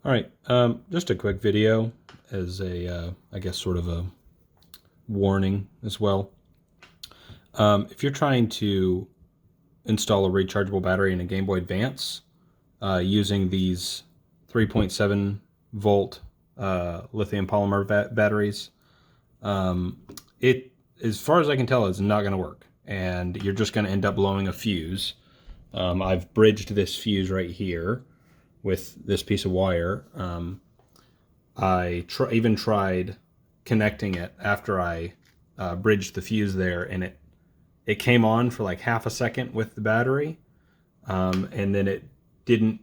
All right, just a quick video as a, I guess, sort of a warning as well. If you're trying to install a rechargeable battery in a Gameboy Advance using these 3.7 volt lithium polymer batteries, it, as far as I can tell, is not going to work, and you're just going to end up blowing a fuse. I've bridged this fuse right here with this piece of wire. I even tried connecting it after I bridged the fuse there, and it came on for like half a second with the battery, and then it didn't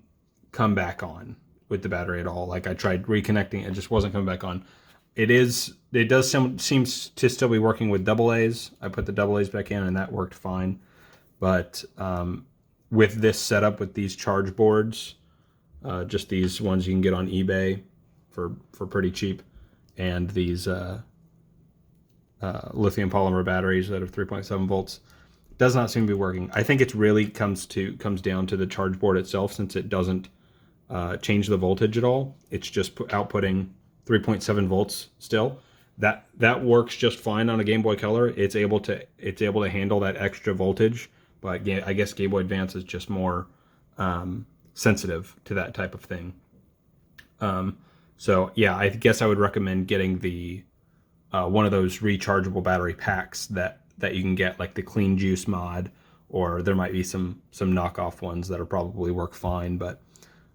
come back on with the battery at all. Like, I tried reconnecting, it just wasn't coming back on. It does seem to still be working with AA's. I put the AA's back in and that worked fine. But with this setup, with these charge boards, just these ones you can get on eBay for pretty cheap, and these lithium polymer batteries that are 3.7 volts, does not seem to be working. I think it really comes down to the charge board itself, since it doesn't change the voltage at all. It's just outputting 3.7 volts still. That works just fine on a Game Boy Color. It's able to handle that extra voltage, but I guess Game Boy Advance is just more sensitive to that type of thing. So yeah, I guess I would recommend getting the one of those rechargeable battery packs that you can get, like the Clean Juice mod, or there might be some knockoff ones that'll probably work fine, but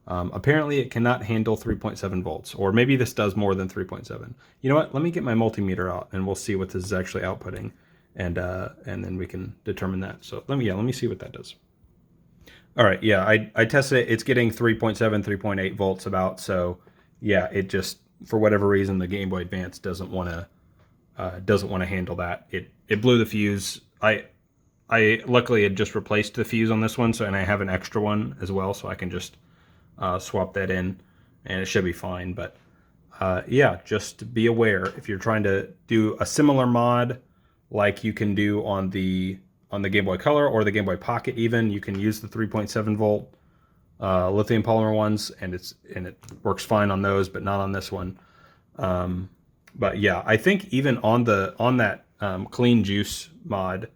apparently it cannot handle 3.7 volts, or maybe this does more than 3.7. You know what? Let me get my multimeter out and we'll see what this is actually outputting, and then we can determine that. So let me see what that does. All right, yeah, I tested it. It's getting 3.7, 3.8 volts about. So yeah, it just, for whatever reason, the Game Boy Advance doesn't want to handle that. It blew the fuse. I luckily had just replaced the fuse on this one, so, and I have an extra one as well, so I can just swap that in and it should be fine. But yeah, just be aware if you're trying to do a similar mod like you can do on the Game Boy Color or the Game Boy Pocket. Even you can use the 3.7 volt lithium polymer ones, and it works fine on those, but not on this one. But yeah, I think even on that Clean Juice mod,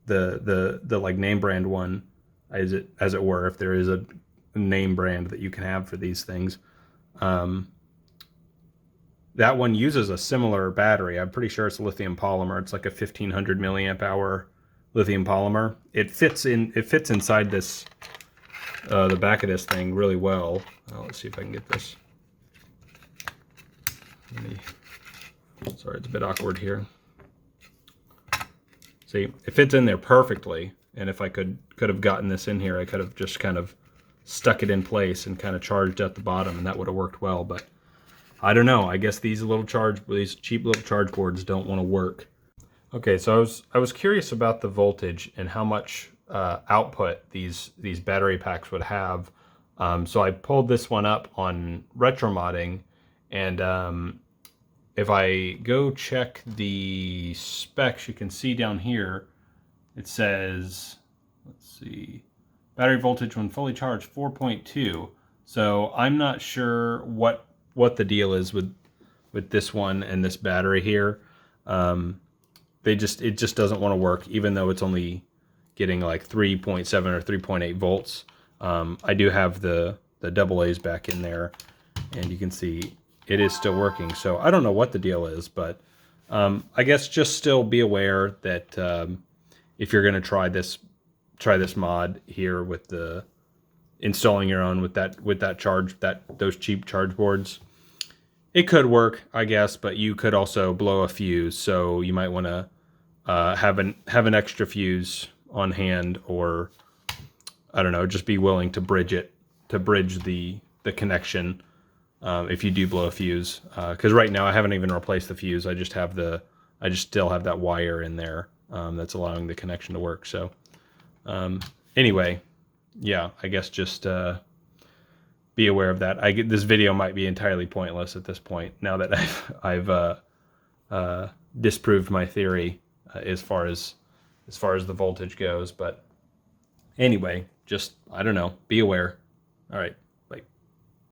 the like name brand one, as it were, if there is a name brand that you can have for these things, that one uses a similar battery. I'm pretty sure it's a lithium polymer. It's like a 1500 milliamp hour lithium polymer. It fits inside this the back of this thing really well. Let's see if I can get this. Sorry, it's a bit awkward here. See, it fits in there perfectly, and if I could have gotten this in here, I could have just kind of stuck it in place and kind of charged at the bottom, and that would have worked well. But I don't know. I guess these cheap little charge boards don't want to work. Okay, so I was curious about the voltage and how much output these battery packs would have. So I pulled this one up on retromodding, and if I go check the specs, you can see down here it says, let's see, battery voltage when fully charged 4.2. So I'm not sure what the deal is with this one and this battery here. It just doesn't want to work, even though it's only getting like 3.7 or 3.8 volts. I do have the AA's back in there, and you can see it is still working. So I don't know what the deal is, but I guess just still be aware that if you're going to try this mod here with the installing your own with those cheap charge boards, it could work, I guess, but you could also blow a fuse. So you might want to have an extra fuse on hand, or I don't know, just be willing to bridge the connection if you do blow a fuse. Because right now I haven't even replaced the fuse. I just still have that wire in there that's allowing the connection to work. So anyway, yeah, I guess just be aware of that. This video might be entirely pointless at this point, now that I've disproved my theory as far as the voltage goes. But anyway, just, I don't know, be aware. All right.